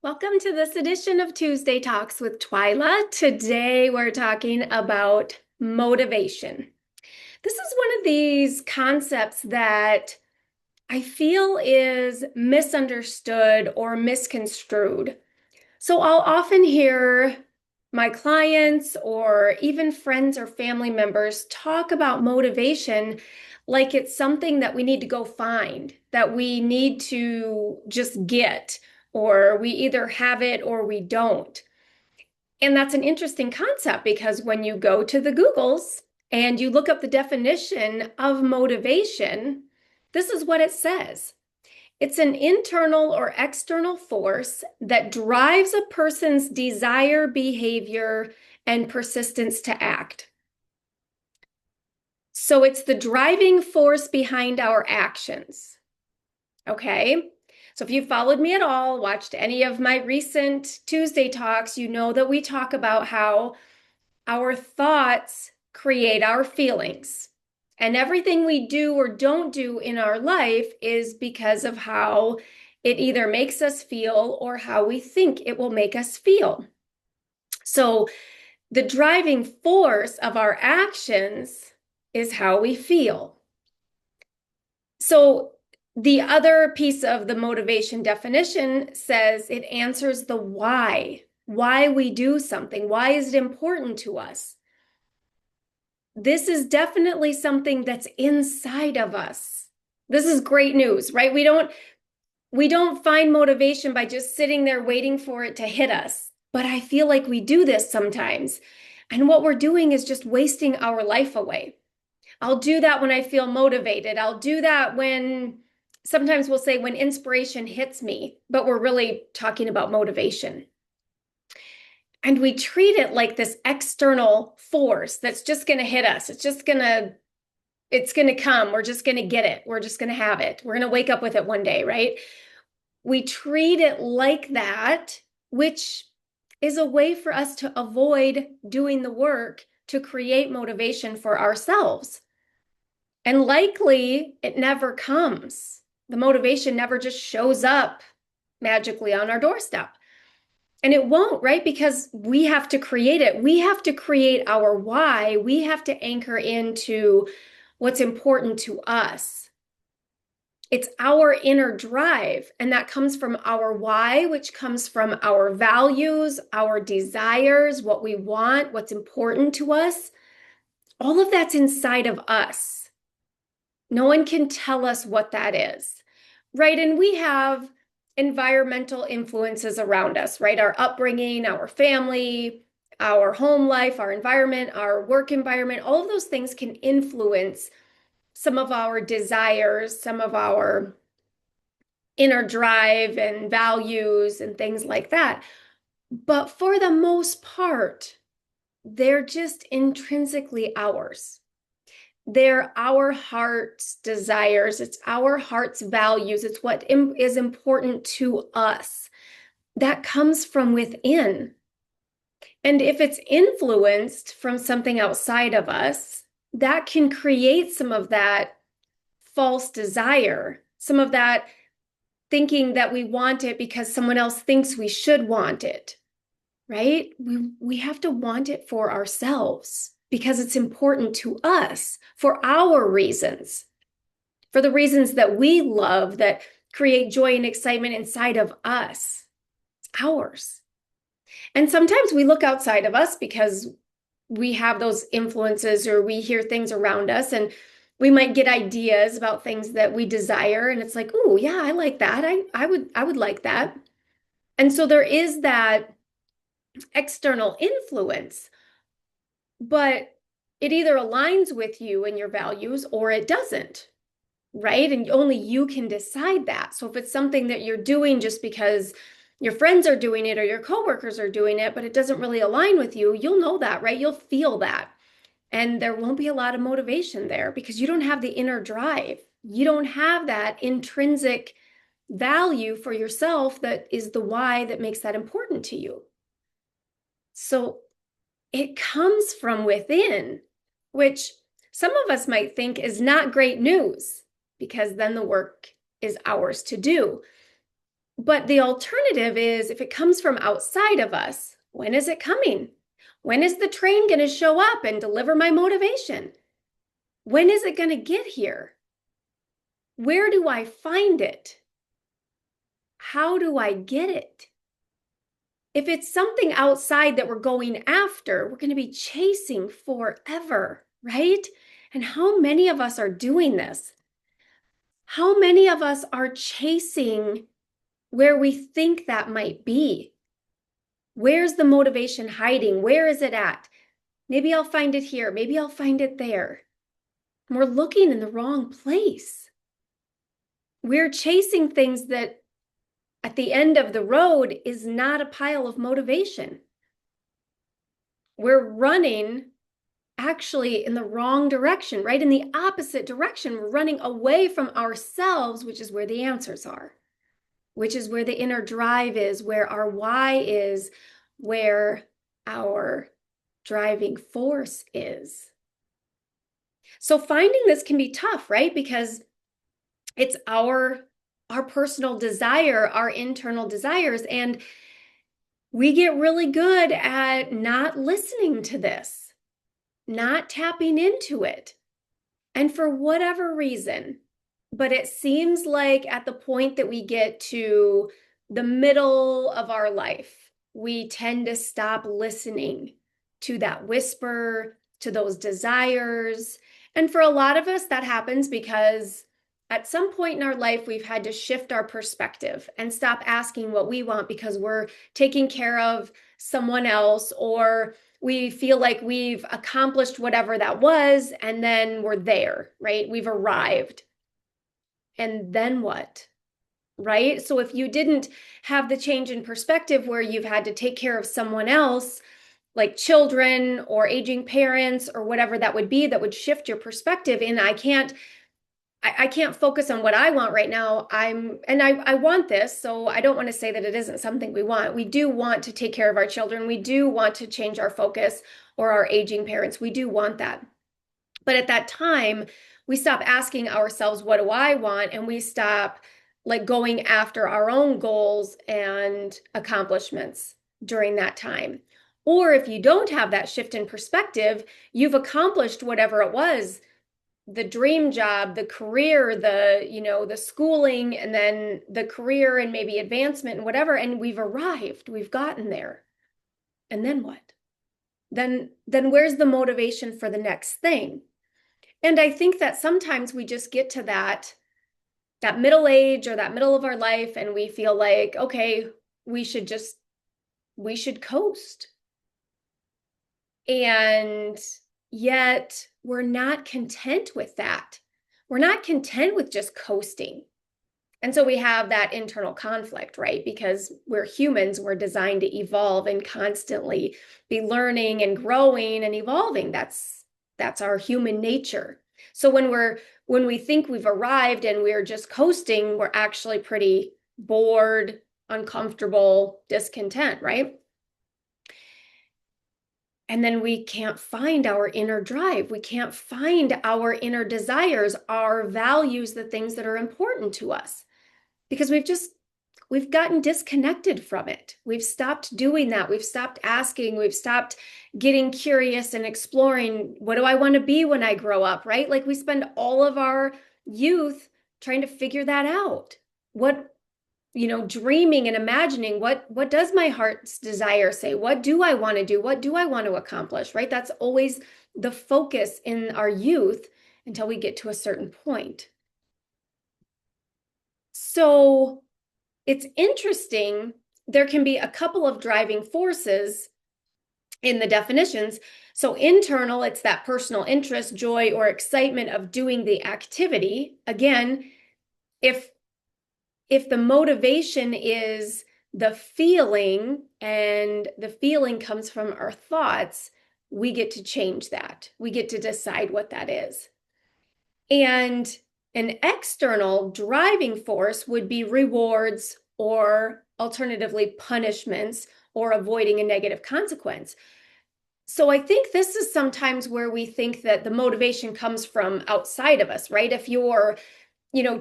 Welcome to this edition of Tuesday Talks with Twyla. Today we're talking about motivation. This is one of these concepts that I feel is misunderstood or misconstrued. So I'll often hear my clients or even friends or family members talk about motivation like it's something that we need to go find, that we need to just get, or we either have it or we don't. And that's an interesting concept because when you go to the Googles and you look up the definition of motivation, this is what it says. It's an internal or external force that drives a person's desire, behavior, and persistence to act. So it's the driving force behind our actions. Okay. So if you followed me at all, watched any of my recent Tuesday talks, you know that we talk about how our thoughts create our feelings. And everything we do or don't do in our life is because of how it either makes us feel or how we think it will make us feel. So the driving force of our actions is how we feel. So the other piece of the motivation definition says it answers the why we do something. Why is it important to us? This is definitely something that's inside of us. This is great news, right? We don't find motivation by just sitting there waiting for it to hit us. But I feel like we do this sometimes. And what we're doing is just wasting our life away. I'll do that when I feel motivated. I'll do that when sometimes we'll say when inspiration hits me, but we're really talking about motivation. And we treat it like this external force that's just going to hit us. It's going to come. We're just going to get it. We're just going to have it. We're going to wake up with it one day, right? We treat it like that, which is a way for us to avoid doing the work to create motivation for ourselves. And likely it never comes. The motivation never just shows up magically on our doorstep. And it won't, right? Because we have to create it. We have to create our why. We have to anchor into what's important to us. It's our inner drive, and that comes from our why, which comes from our values, our desires, what we want, what's important to us. All of that's inside of us. No one can tell us what that is, right? And we have environmental influences around us, right? Our upbringing, our family, our home life, our environment, our work environment, all of those things can influence some of our desires, some of our inner drive and values and things like that. But for the most part, they're just intrinsically ours. They're our heart's desires. It's our heart's values. It's what is important to us. That comes from within. And if it's influenced from something outside of us, that can create some of that false desire, some of that thinking that we want it because someone else thinks we should want it, right? We have to want it for ourselves because it's important to us for our reasons, for the reasons that we love, that create joy and excitement inside of us. It's ours. And sometimes we look outside of us because we have those influences or we hear things around us and we might get ideas about things that we desire. And it's like, oh, yeah, I like that. I would like that. And so there is that external influence, but it either aligns with you and your values or it doesn't, right? And only you can decide that. So if it's something that you're doing just because your friends are doing it or your coworkers are doing it, but it doesn't really align with you, you'll know that, right? You'll feel that. And there won't be a lot of motivation there because you don't have the inner drive. You don't have that intrinsic value for yourself that is the why that makes that important to you. So it comes from within, which some of us might think is not great news because then the work is ours to do. But the alternative is if it comes from outside of us, when is it coming? When is the train going to show up and deliver my motivation? When is it going to get here? Where do I find it? How do I get it? If it's something outside that we're going after, we're going to be chasing forever, right? And how many of us are doing this? How many of us are chasing where we think that might be? Where's the motivation hiding? Where is it at? Maybe I'll find it here. Maybe I'll find it there. And we're looking in the wrong place. We're chasing things that at the end of the road is not a pile of motivation. We're running actually in the wrong direction, right? In the opposite direction. We're running away from ourselves, which is where the answers are, which is where the inner drive is, where our why is, where our driving force is. So finding this can be tough, right? Because it's our personal desire, our internal desires, and we get really good at not listening to this, not tapping into it. And for whatever reason, but it seems like at the point that we get to the middle of our life, we tend to stop listening to that whisper, to those desires. And for a lot of us, that happens because at some point in our life, we've had to shift our perspective and stop asking what we want because we're taking care of someone else, or we feel like we've accomplished whatever that was, and then we're there, right? We've arrived. And then what? Right? So if you didn't have the change in perspective where you've had to take care of someone else, like children or aging parents or whatever that would be, that would shift your perspective in I can't focus on what I want right now. I want this, so I don't want to say that it isn't something we want. We do want to take care of our children. We do want to change our focus or our aging parents. We do want that. But at that time, we stop asking ourselves, what do I want? And we stop like going after our own goals and accomplishments during that time. Or if you don't have that shift in perspective, you've accomplished whatever it was, the dream job, the career, the schooling, and then the career and maybe advancement and whatever, and we've arrived, we've gotten there. And then what? Then where's the motivation for the next thing? And I think that sometimes we just get to that middle age or that middle of our life and we feel like, okay, we should coast. And yet we're not content with that. We're not content with just coasting. And so we have that internal conflict, right? Because we're humans, we're designed to evolve and constantly be learning and growing and evolving. That's our human nature. So when we think we've arrived and we're just coasting, we're actually pretty bored, uncomfortable, discontent, right? And then we can't find our inner drive. We can't find our inner desires, our values, the things that are important to us, because we've gotten disconnected from it. We've stopped doing that. We've stopped asking. We've stopped getting curious and exploring. What do I want to be when I grow up, right? Like we spend all of our youth trying to figure that out. Dreaming and imagining what does my heart's desire say? What do I want to do? What do I want to accomplish, right? That's always the focus in our youth until we get to a certain point. So it's interesting. There can be a couple of driving forces in the definitions. So internal, it's that personal interest, joy, or excitement of doing the activity. Again, if the motivation is the feeling and the feeling comes from our thoughts, we get to change that. We get to decide what that is. And an external driving force would be rewards or alternatively punishments or avoiding a negative consequence. So I think this is sometimes where we think that the motivation comes from outside of us, right? If you're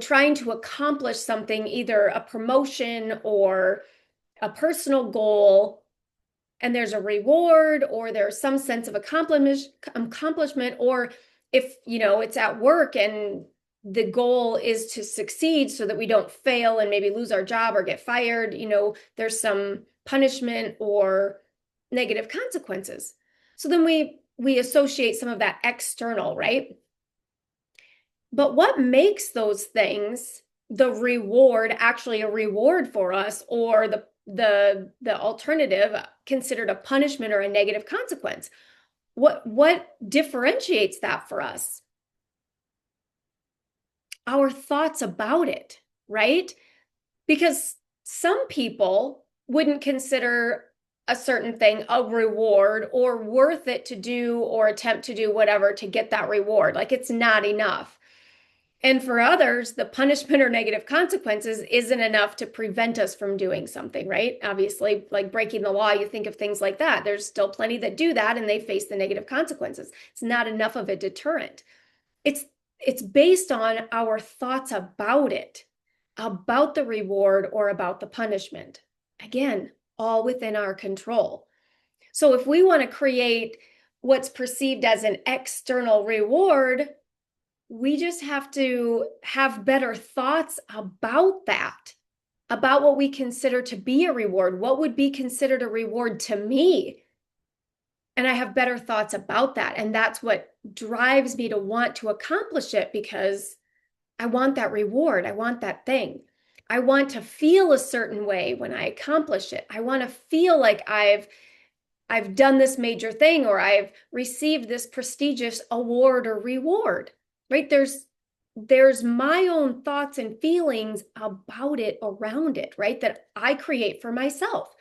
trying to accomplish something, either a promotion or a personal goal, and there's a reward or there's some sense of accomplishment, or if, it's at work and the goal is to succeed so that we don't fail and maybe lose our job or get fired, there's some punishment or negative consequences. So then we associate some of that external, right? But what makes those things, the reward, actually a reward for us, or the alternative considered a punishment or a negative consequence? What differentiates that for us? Our thoughts about it, right? Because some people wouldn't consider a certain thing a reward or worth it to do or attempt to do whatever to get that reward. Like it's not enough. And for others, the punishment or negative consequences isn't enough to prevent us from doing something, right? Obviously, like breaking the law, you think of things like that. There's still plenty that do that and they face the negative consequences. It's not enough of a deterrent. It's based on our thoughts about it, about the reward or about the punishment. Again, all within our control. So if we want to create what's perceived as an external reward, we just have to have better thoughts about that, about what we consider to be a reward. What would be considered a reward to me? And I have better thoughts about that. And that's what drives me to want to accomplish it, because I want that reward. I want that thing. I want to feel a certain way when I accomplish it. I want to feel like I've done this major thing, or I've received this prestigious award or reward. Right? There's my own thoughts and feelings about it, around it, right? That I create for myself.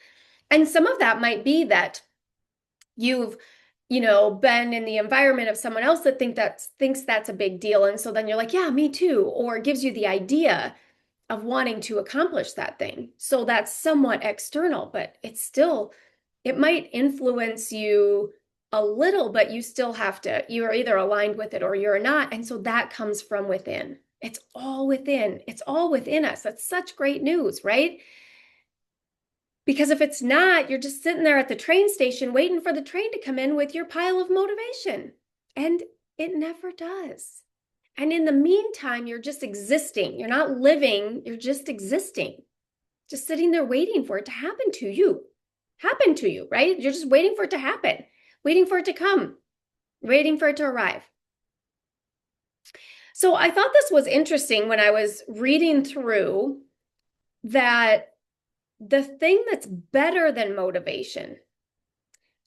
And some of that might be that you've, been in the environment of someone else that thinks that's a big deal. And so then you're like, yeah, me too. Or it gives you the idea of wanting to accomplish that thing. So that's somewhat external, but it might influence you a little, but you still you're either aligned with it or you're not. And so that comes from within. It's all within. It's all within us. That's such great news, right? Because if it's not, you're just sitting there at the train station waiting for the train to come in with your pile of motivation. And it never does. And in the meantime, you're just existing. You're not living, you're just existing. Just sitting there waiting for it to happen to you. Happen to you, right? You're just waiting for it to happen, waiting for it to come, waiting for it to arrive. So I thought this was interesting when I was reading through that the thing that's better than motivation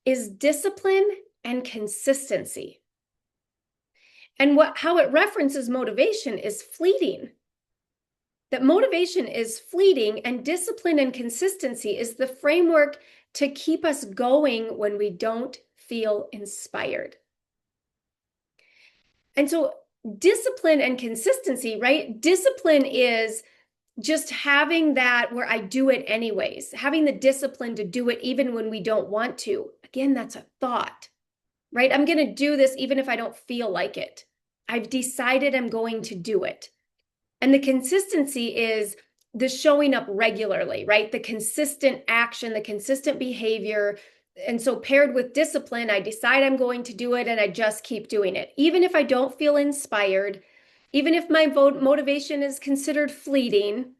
is discipline and consistency. And how it references motivation is fleeting. That motivation is fleeting, and discipline and consistency is the framework to keep us going when we don't feel inspired. And so discipline and consistency, right? Discipline is just having that where I do it anyways, having the discipline to do it even when we don't want to. Again, that's a thought, right? I'm going to do this even if I don't feel like it. I've decided I'm going to do it. And the consistency is the showing up regularly, right? The consistent action, the consistent behavior. And so paired with discipline, I decide I'm going to do it and I just keep doing it. Even if I don't feel inspired, even if my motivation is considered fleeting,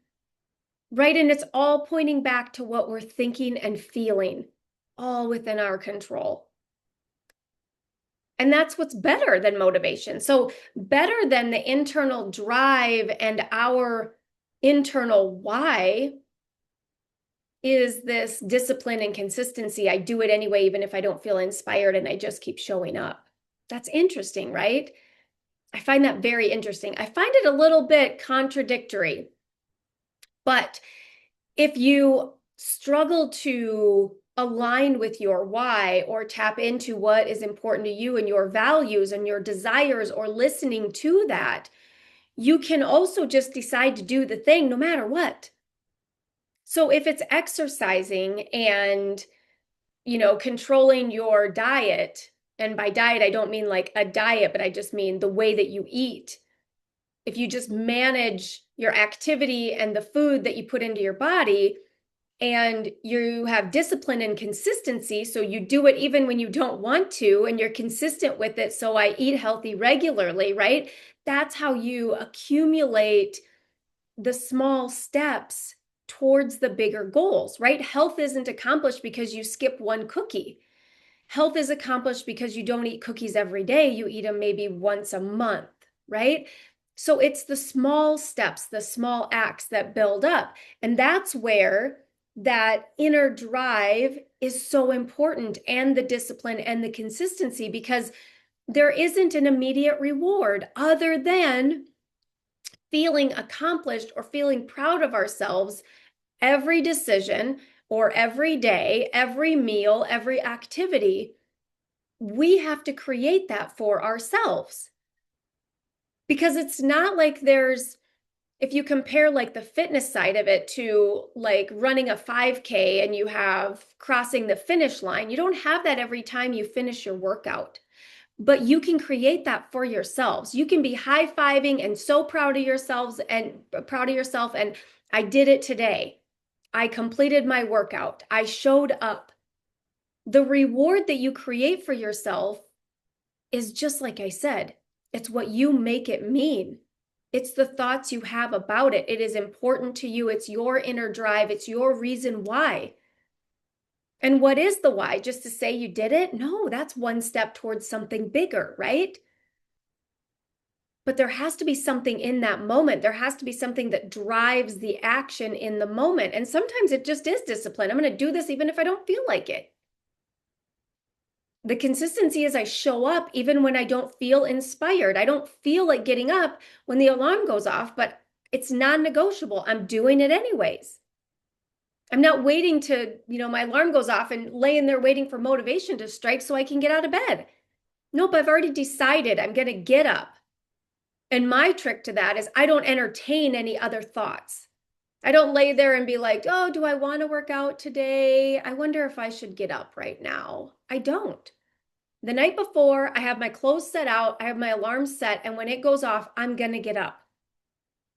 right? And it's all pointing back to what we're thinking and feeling, all within our control. And that's what's better than motivation. So better than the internal drive and our internal why is this discipline and consistency. I do it anyway, even if I don't feel inspired, and I just keep showing up. That's interesting, right? I find that very interesting. I find it a little bit contradictory. But if you struggle to align with your why or tap into what is important to you and your values and your desires, or listening to that, you can also just decide to do the thing no matter what. So if it's exercising and, controlling your diet, and by diet, I don't mean like a diet, but I just mean the way that you eat. if you just manage your activity and the food that you put into your body, and you have discipline and consistency, so you do it even when you don't want to, and you're consistent with it. So I eat healthy regularly, right? That's how you accumulate the small steps towards the bigger goals, right? Health isn't accomplished because you skip one cookie. Health is accomplished because you don't eat cookies every day. You eat them maybe once a month, right? So it's the small steps, the small acts that build up. And that's where that inner drive is so important, and the discipline and the consistency, because there isn't an immediate reward other than feeling accomplished or feeling proud of ourselves every decision or every day, every meal, every activity. We have to create that for ourselves, because it's not like there's, if you compare like the fitness side of it to like running a 5K and you have crossing the finish line, you don't have that every time you finish your workout. But you can create that for yourselves. You can be high-fiving and so proud of yourselves and proud of yourself. And I did it today. I completed my workout. I showed up. The reward that you create for yourself is just like I said, it's what you make it mean. It's the thoughts you have about it. It is important to you. It's your inner drive. It's your reason why. And what is the why? Just to say you did it? No, that's one step towards something bigger, right? But there has to be something in that moment. There has to be something that drives the action in the moment. And sometimes it just is discipline. I'm going to do this even if I don't feel like it. The consistency is I show up even when I don't feel inspired. I don't feel like getting up when the alarm goes off, but it's non-negotiable. I'm doing it anyways. I'm not waiting to, my alarm goes off and laying there waiting for motivation to strike so I can get out of bed. Nope, I've already decided I'm going to get up. And my trick to that is I don't entertain any other thoughts. I don't lay there and be like, oh, do I want to work out today? I wonder if I should get up right now. I don't. The night before, I have my clothes set out, I have my alarm set, and when it goes off, I'm going to get up.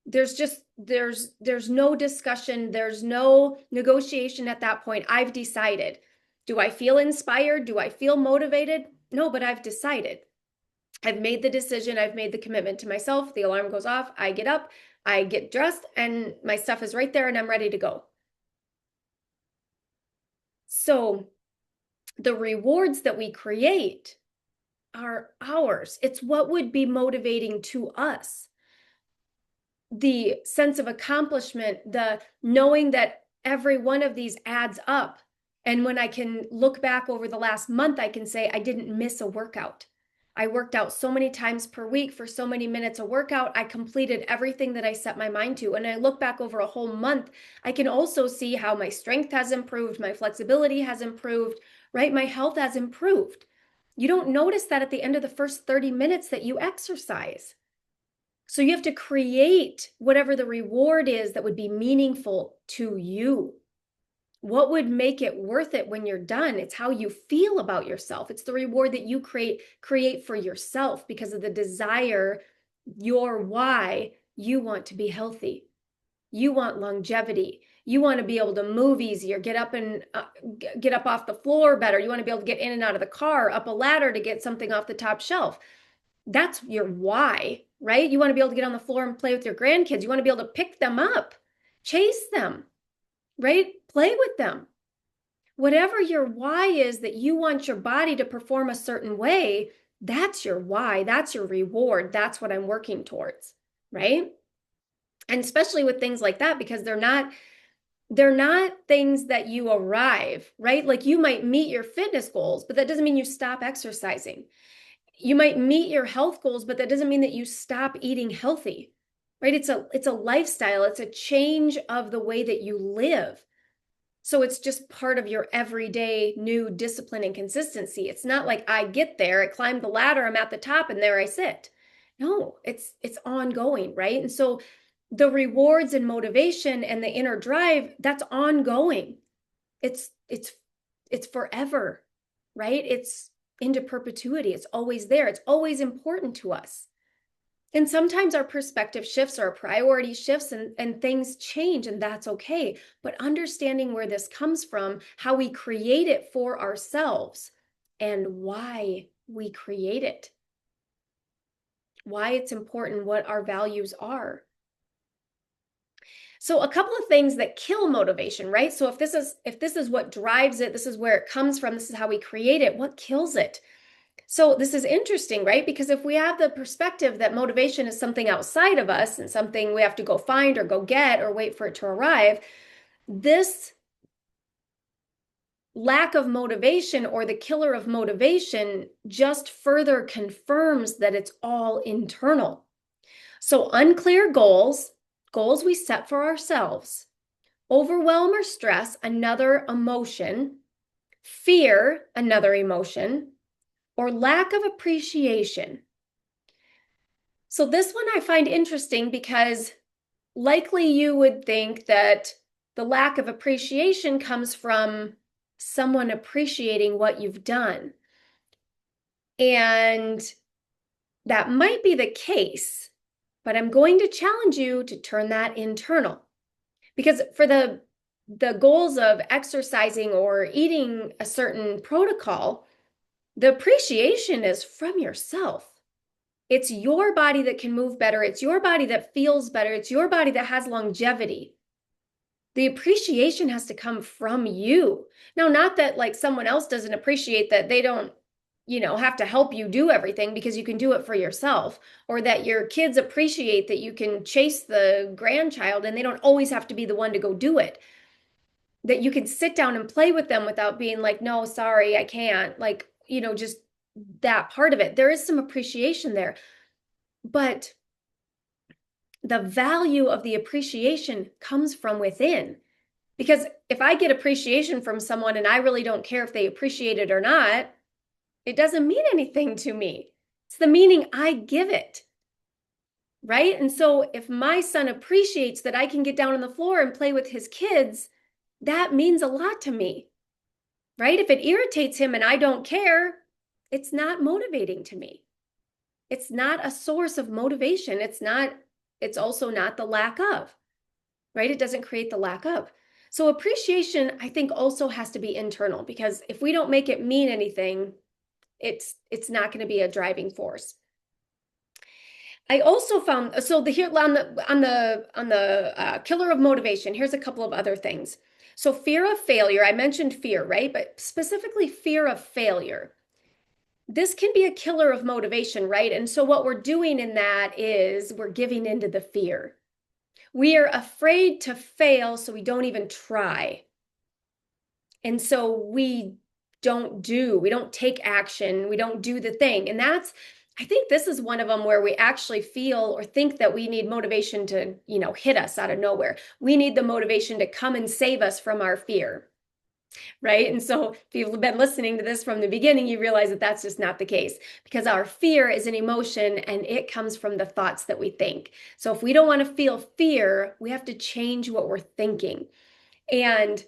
There's no discussion, there's no negotiation at that point. I've decided. Do I feel inspired? Do I feel motivated? No, but I've decided. I've made the decision, I've made the commitment to myself. The alarm goes off, I get up, I get dressed, and my stuff is right there and I'm ready to go. So the rewards that we create are ours. It's what would be motivating to us. The sense of accomplishment, the knowing that every one of these adds up. And when I can look back over the last month, I can say I didn't miss a workout. I worked out so many times per week for so many minutes of workout. I completed everything that I set my mind to. And I look back over a whole month, I can also see how my strength has improved, my flexibility has improved, right? My health has improved. You don't notice that at the end of the first 30 minutes that you exercise. So you have to create whatever the reward is that would be meaningful to you. What would make it worth it when you're done? It's how you feel about yourself. It's the reward that you create for yourself because of the desire, your why you want to be healthy. You want longevity. You want to be able to move easier, get up off the floor better. You want to be able to get in and out of the car, up a ladder to get something off the top shelf. That's your why, right? You want to be able to get on the floor and play with your grandkids. You want to be able to pick them up, chase them, right? Play with them. Whatever your why is that you want your body to perform a certain way, that's your why. That's your reward. That's what I'm working towards, right? And especially with things like that, because they're not things that you arrive, right? Like you might meet your fitness goals, but that doesn't mean you stop exercising. You might meet your health goals, but that doesn't mean that you stop eating healthy, right? It's a lifestyle. It's a change of the way that you live. So it's just part of your everyday new discipline and consistency. It's not like I get there, I climb the ladder, I'm at the top, and there I sit. No, it's ongoing, right? And so the rewards and motivation and the inner drive, that's ongoing. It's forever, right? It's into perpetuity. It's always there. It's always important to us. And sometimes our perspective shifts, our priority shifts, and things change, and that's okay. But understanding where this comes from, how we create it for ourselves, and why we create it, why it's important, what our values are. So a couple of things that kill motivation, right? So if this is what drives it, this is where it comes from, this is how we create it, what kills it? So this is interesting, right? Because if we have the perspective that motivation is something outside of us and something we have to go find or go get or wait for it to arrive, this lack of motivation or the killer of motivation just further confirms that it's all internal. So unclear goals, goals we set for ourselves, overwhelm or stress, another emotion, fear, another emotion, or lack of appreciation. So this one I find interesting because likely you would think that the lack of appreciation comes from someone appreciating what you've done. And that might be the case, but I'm going to challenge you to turn that internal. Because for the goals of exercising or eating a certain protocol, the appreciation is from yourself. It's your body that can move better. It's your body that feels better. It's your body that has longevity. The appreciation has to come from you. Now, not that like someone else doesn't appreciate that they don't, have to help you do everything because you can do it for yourself, or that your kids appreciate that you can chase the grandchild and they don't always have to be the one to go do it. That you can sit down and play with them without being like, no, sorry, I can't. Like, just that part of it. There is some appreciation there. But the value of the appreciation comes from within. Because if I get appreciation from someone and I really don't care if they appreciate it or not, it doesn't mean anything to me. It's the meaning I give it. Right? And so if my son appreciates that I can get down on the floor and play with his kids, that means a lot to me. Right? If it irritates him and I don't care, it's not motivating to me. It's not a source of motivation. It's also not the lack of, right? It doesn't create the lack of. So appreciation, I think, also has to be internal, because if we don't make it mean anything, it's not going to be a driving force. I also found, so the here on the killer of motivation, here's a couple of other things. So fear of failure, I mentioned fear, right? But specifically fear of failure. This can be a killer of motivation, right? And so what we're doing in that is we're giving into the fear. We are afraid to fail, so we don't even try. And so we don't take action, we don't do the thing. And I think this is one of them where we actually feel or think that we need motivation to, hit us out of nowhere. We need the motivation to come and save us from our fear. Right? And so if you've been listening to this from the beginning, you realize that that's just not the case, because our fear is an emotion and it comes from the thoughts that we think. So if we don't want to feel fear, we have to change what we're thinking. And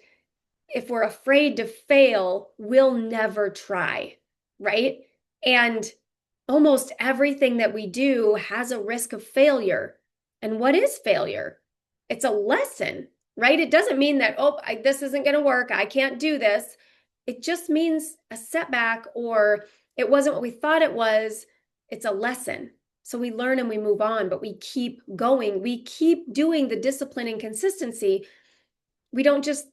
if we're afraid to fail, we'll never try, right? And almost everything that we do has a risk of failure. And what is failure? It's a lesson, right? It doesn't mean that, this isn't going to work, I can't do this. It just means a setback, or it wasn't what we thought it was. It's a lesson. So we learn and we move on, but we keep going. We keep doing the discipline and consistency. We don't just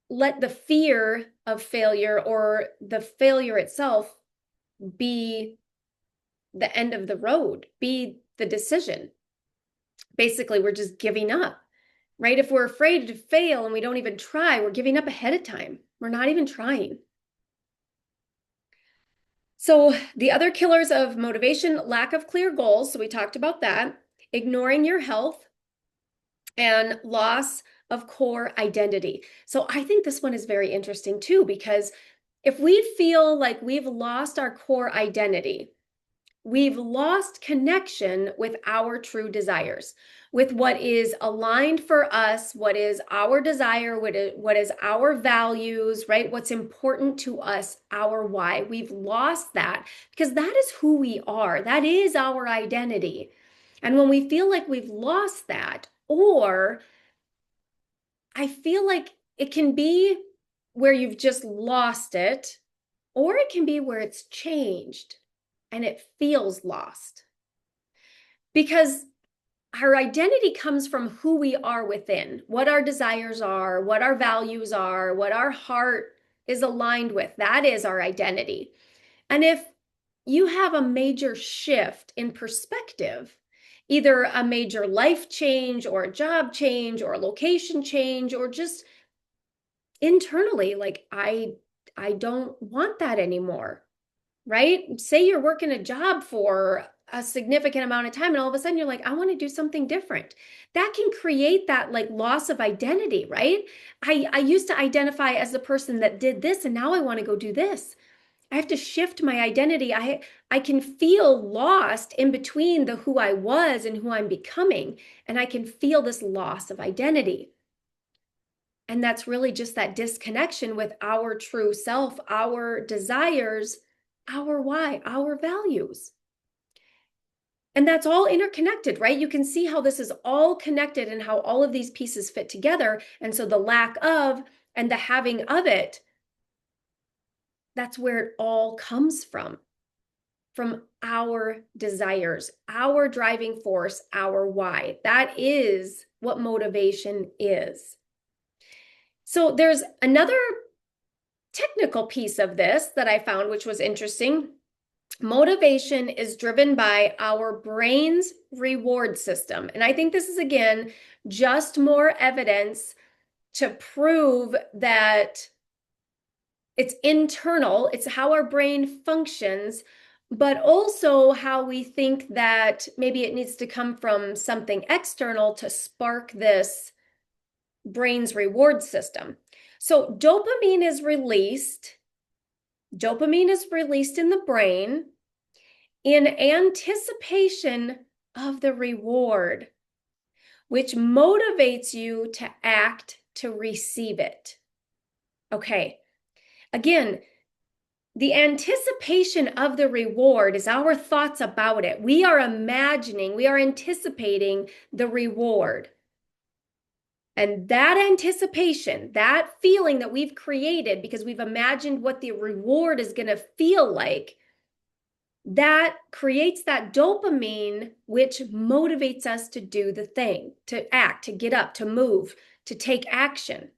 let the fear of failure or the failure itself be the end of the road, be the decision. Basically, we're just giving up, right? If we're afraid to fail and we don't even try, we're giving up ahead of time. We're not even trying. So the other killers of motivation, lack of clear goals. So we talked about that, ignoring your health, and loss of core identity. So I think this one is very interesting too, because if we feel like we've lost our core identity, we've lost connection with our true desires, with what is aligned for us, what is our desire, what is our values, right? What's important to us, our why. We've lost that because that is who we are. That is our identity. And when we feel like we've lost that, or I feel like it can be where you've just lost it, or it can be where it's changed and it feels lost. Because our identity comes from who we are within, what our desires are, what our values are, what our heart is aligned with. That is our identity. And if you have a major shift in perspective, either a major life change or a job change or a location change, or just internally, like I don't want that anymore, right? Say you're working a job for a significant amount of time and all of a sudden you're like, I want to do something different. That can create that like loss of identity, right? I used to identify as the person that did this and now I want to go do this. I have to shift my identity. I can feel lost in between the who I was and who I'm becoming, and I can feel this loss of identity. And that's really just that disconnection with our true self, our desires, our why, our values. And that's all interconnected, right? You can see how this is all connected and how all of these pieces fit together. And so the lack of and the having of it, that's where it all comes from our desires, our driving force, our why. That is what motivation is. So there's another technical piece of this that I found, which was interesting. Motivation is driven by our brain's reward system. And I think this is, again, just more evidence to prove that it's internal, it's how our brain functions, but also how we think that maybe it needs to come from something external to spark this brain's reward system. So dopamine is released in the brain in anticipation of the reward, which motivates you to act to receive it. Okay, again, the anticipation of the reward is our thoughts about it. We are imagining, we are anticipating the reward. And that anticipation, that feeling that we've created because we've imagined what the reward is going to feel like, that creates that dopamine, which motivates us to do the thing, to act, to get up, to move, to take action.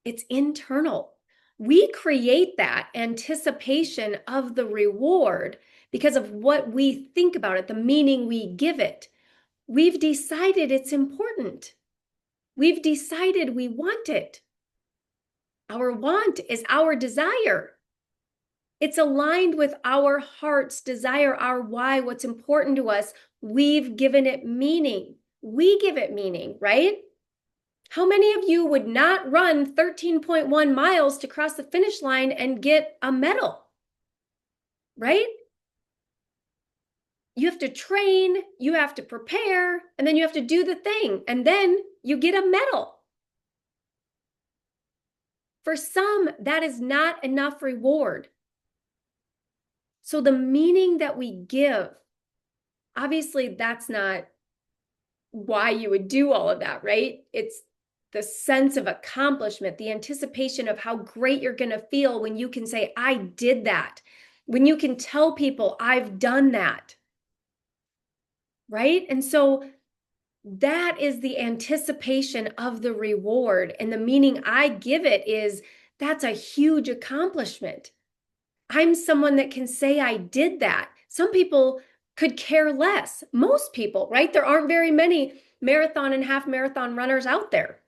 It's internal. We create that anticipation of the reward because of what we think about it, the meaning we give it. We've decided it's important. We've decided we want it. Our want is our desire. It's aligned with our heart's desire, our why, what's important to us. We've given it meaning. We give it meaning, right? How many of you would not run 13.1 miles to cross the finish line and get a medal, right? You have to train, you have to prepare, and then you have to do the thing, and then you get a medal. For some, that is not enough reward. So the meaning that we give, obviously that's not why you would do all of that, right? It's the sense of accomplishment, the anticipation of how great you're going to feel when you can say, I did that. When you can tell people, I've done that. Right? And so that is the anticipation of the reward. And the meaning I give it is that's a huge accomplishment. I'm someone that can say I did that. Some people could care less. Most people, right? There aren't very many marathon and half marathon runners out there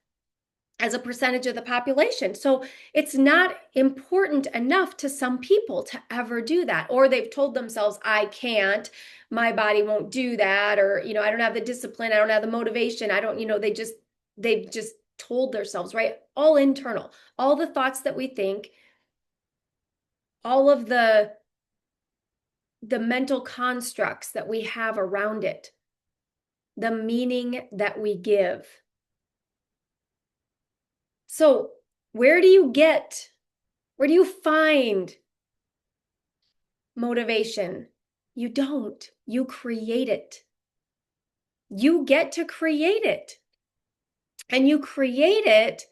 as a percentage of the population. So it's not important enough to some people to ever do that. Or they've told themselves, I can't, my body won't do that. Or, I don't have the discipline. I don't have the motivation. I don't, they've just told themselves, right? All internal, all the thoughts that we think, all of the the mental constructs that we have around it, the meaning that we give. So, where do you find motivation? You don't. You create it. You get to create it. And you create it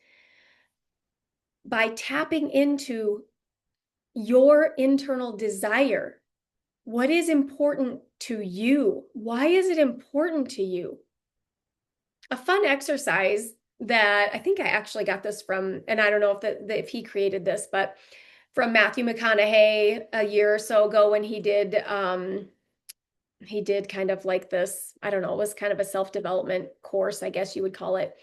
by tapping into your internal desire. What is important to you? Why is it important to you? A fun exercise that I think I actually got this from, and I don't know if he created this, but from Matthew McConaughey a year or so ago when he did kind of like this, I don't know, it was kind of a self-development course, I guess you would call it.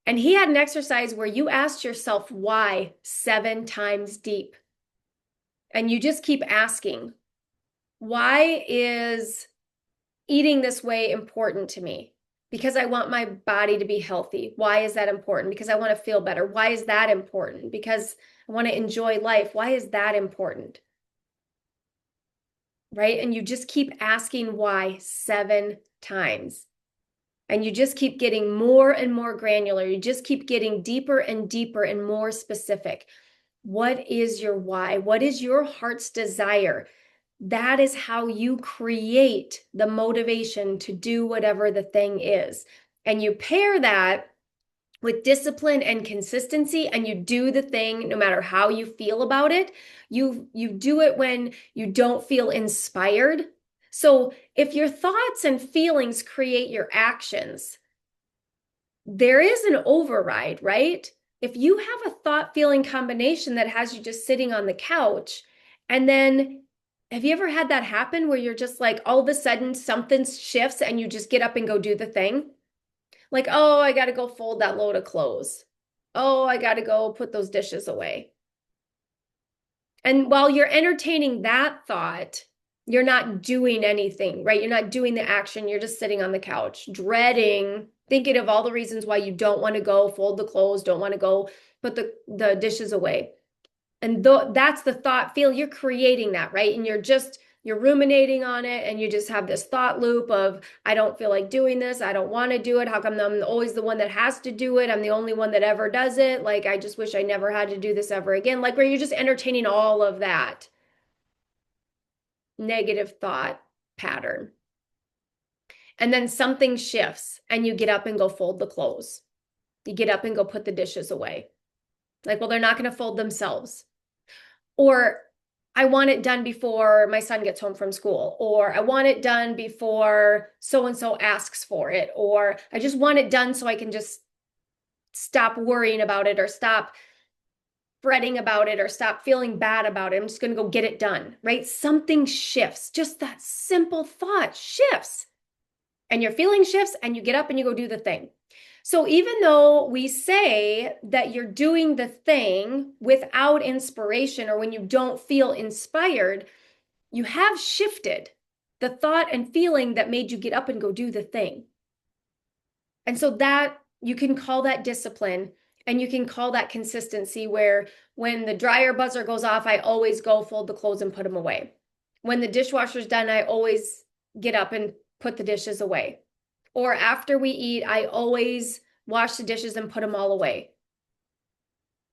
And he had an exercise where you asked yourself why 7 times deep. And you just keep asking, why is eating this way important to me? Because I want my body to be healthy. Why is that important? Because I want to feel better. Why is that important? Because I want to enjoy life. Why is that important? Right? And you just keep asking why 7 times. And you just keep getting more and more granular. You just keep getting deeper and deeper and more specific. What is your why? What is your heart's desire? That is how you create the motivation to do whatever the thing is. And you pair that with discipline and consistency, and you do the thing no matter how you feel about it. You do it when you don't feel inspired. So if your thoughts and feelings create your actions, there is an override, right? If you have a thought feeling combination that has you just sitting on the couch, and then have you ever had that happen where you're just like all of a sudden something shifts and you just get up and go do the thing? Like, oh, I got to go fold that load of clothes. Oh, I got to go put those dishes away. And while you're entertaining that thought, you're not doing anything, right? You're not doing the action. You're just sitting on the couch, dreading, thinking of all the reasons why you don't want to go fold the clothes, don't want to go put the dishes away. And that's the thought feel. You're creating that, right? And you're ruminating on it, and you just have this thought loop of, I don't feel like doing this. I don't want to do it. How come I'm always the one that has to do it? I'm the only one that ever does it. Like, I just wish I never had to do this ever again. Like, where you're just entertaining all of that negative thought pattern. And then something shifts and you get up and go fold the clothes. You get up and go put the dishes away. Like, well, they're not going to fold themselves. Or I want it done before my son gets home from school. Or I want it done before so-and-so asks for it. Or I just want it done so I can just stop worrying about it, or stop fretting about it, or stop feeling bad about it. I'm just going to go get it done, right? Something shifts. Just that simple thought shifts. And your feeling shifts, and you get up and you go do the thing. So even though we say that you're doing the thing without inspiration, or when you don't feel inspired, you have shifted the thought and feeling that made you get up and go do the thing. And so that you can call that discipline, and you can call that consistency, where when the dryer buzzer goes off, I always go fold the clothes and put them away. When the dishwasher's done, I always get up and put the dishes away. Or after we eat, I always wash the dishes and put them all away.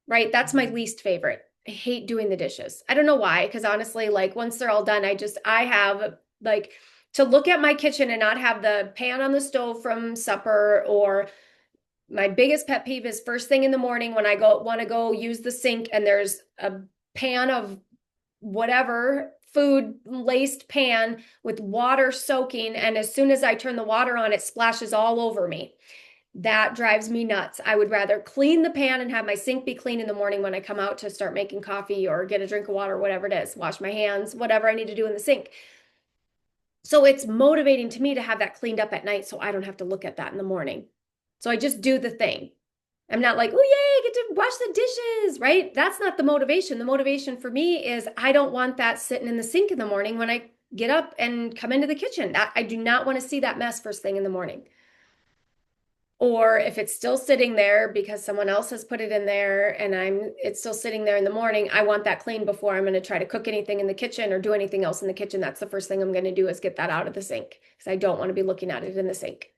Right? That's my least favorite. I hate doing the dishes. I don't know why, because honestly, like, once they're all done, I have like to look at my kitchen and not have the pan on the stove from supper. Or my biggest pet peeve is first thing in the morning when I want to go use the sink and there's a pan of whatever food laced pan with water soaking, and as soon as I turn the water on, it splashes all over me. That drives me nuts. I would rather clean the pan and have my sink be clean in the morning when I come out to start making coffee or get a drink of water, whatever it is, wash my hands, whatever I need to do in the sink. So it's motivating to me to have that cleaned up at night so I don't have to look at that in the morning. So I just do the thing. I'm not like, oh, yay, I get to wash the dishes, right? That's not the motivation. The motivation for me is I don't want that sitting in the sink in the morning when I get up and come into the kitchen. I do not want to see that mess first thing in the morning. Or if it's still sitting there because someone else has put it in there and it's still sitting there in the morning, I want that clean before I'm going to try to cook anything in the kitchen or do anything else in the kitchen. That's the first thing I'm going to do is get that out of the sink because I don't want to be looking at it in the sink.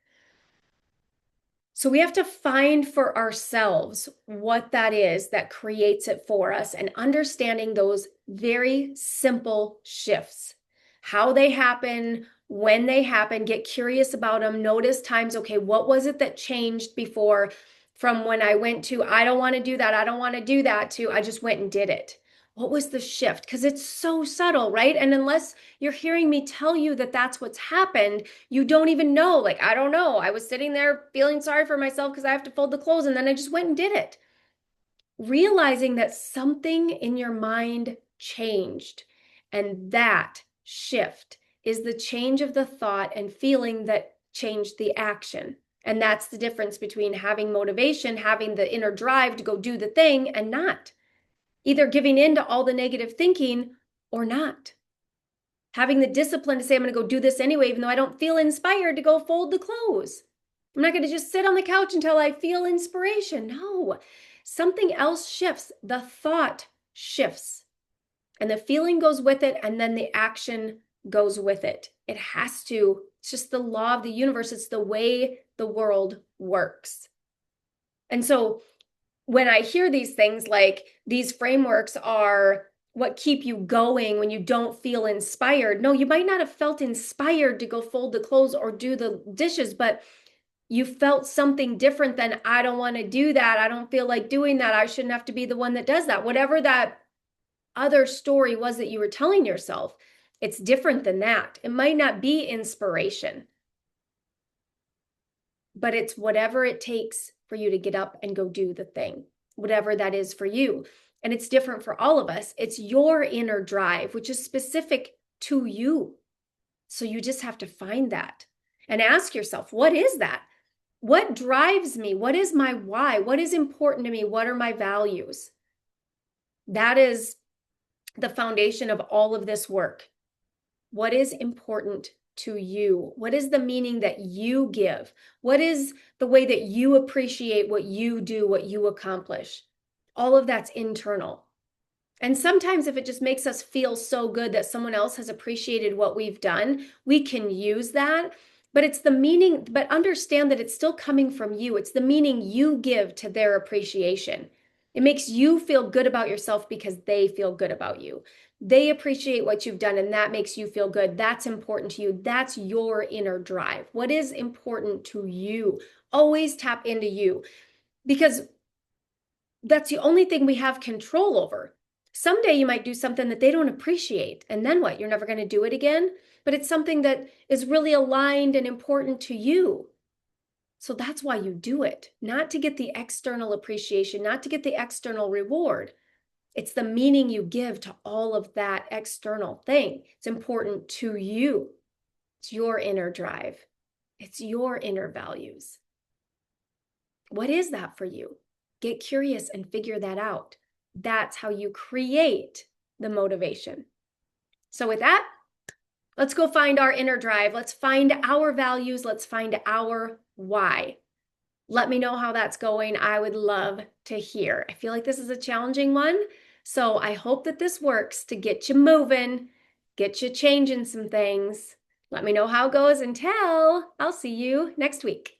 So we have to find for ourselves what that is that creates it for us and understanding those very simple shifts, how they happen, when they happen, get curious about them, notice times, okay, what was it that changed before from when I went to, I don't want to do that, I don't want to do that, to I just went and did it. What was the shift? Because it's so subtle, right? And unless you're hearing me tell you that that's what's happened, you don't even know. Like, I don't know. I was sitting there feeling sorry for myself because I have to fold the clothes and then I just went and did it. Realizing that something in your mind changed, and that shift is the change of the thought and feeling that changed the action. And that's the difference between having motivation, having the inner drive to go do the thing, and not. Either giving in to all the negative thinking or not. Having the discipline to say, I'm going to go do this anyway, even though I don't feel inspired to go fold the clothes. I'm not going to just sit on the couch until I feel inspiration. No, something else shifts. The thought shifts and the feeling goes with it. And then the action goes with it. It has to. It's just the law of the universe. It's the way the world works. And so when I hear these things like these frameworks are what keep you going when you don't feel inspired. No, you might not have felt inspired to go fold the clothes or do the dishes, but you felt something different than, I don't want to do that. I don't feel like doing that. I shouldn't have to be the one that does that. Whatever that other story was that you were telling yourself, it's different than that. It might not be inspiration, but it's whatever it takes for you to get up and go do the thing, whatever that is for you. And it's different for all of us. It's your inner drive, which is specific to you. So you just have to find that and ask yourself, what is that? What drives me? What is my why? What is important to me? What are my values? That is the foundation of all of this work. What is important to you? What is the meaning that you give? What is the way that you appreciate what you do, what you accomplish? All of that's internal. And sometimes if it just makes us feel so good that someone else has appreciated what we've done, we can use that. But it's the meaning, but understand that it's still coming from you. It's the meaning you give to their appreciation. It makes you feel good about yourself because they feel good about you. They appreciate what you've done and that makes you feel good. That's important to you. That's your inner drive. What is important to you? Always tap into you because that's the only thing we have control over. Someday you might do something that they don't appreciate. And then what? You're never going to do it again? But it's something that is really aligned and important to you. So that's why you do it, not to get the external appreciation, not to get the external reward. It's the meaning you give to all of that external thing. It's important to you. It's your inner drive. It's your inner values. What is that for you? Get curious and figure that out. That's how you create the motivation. So with that, let's go find our inner drive. Let's find our values. Let's find our why. Let me know how that's going. I would love to hear. I feel like this is a challenging one. So I hope that this works to get you moving, get you changing some things. Let me know how it goes. Until I'll see you next week.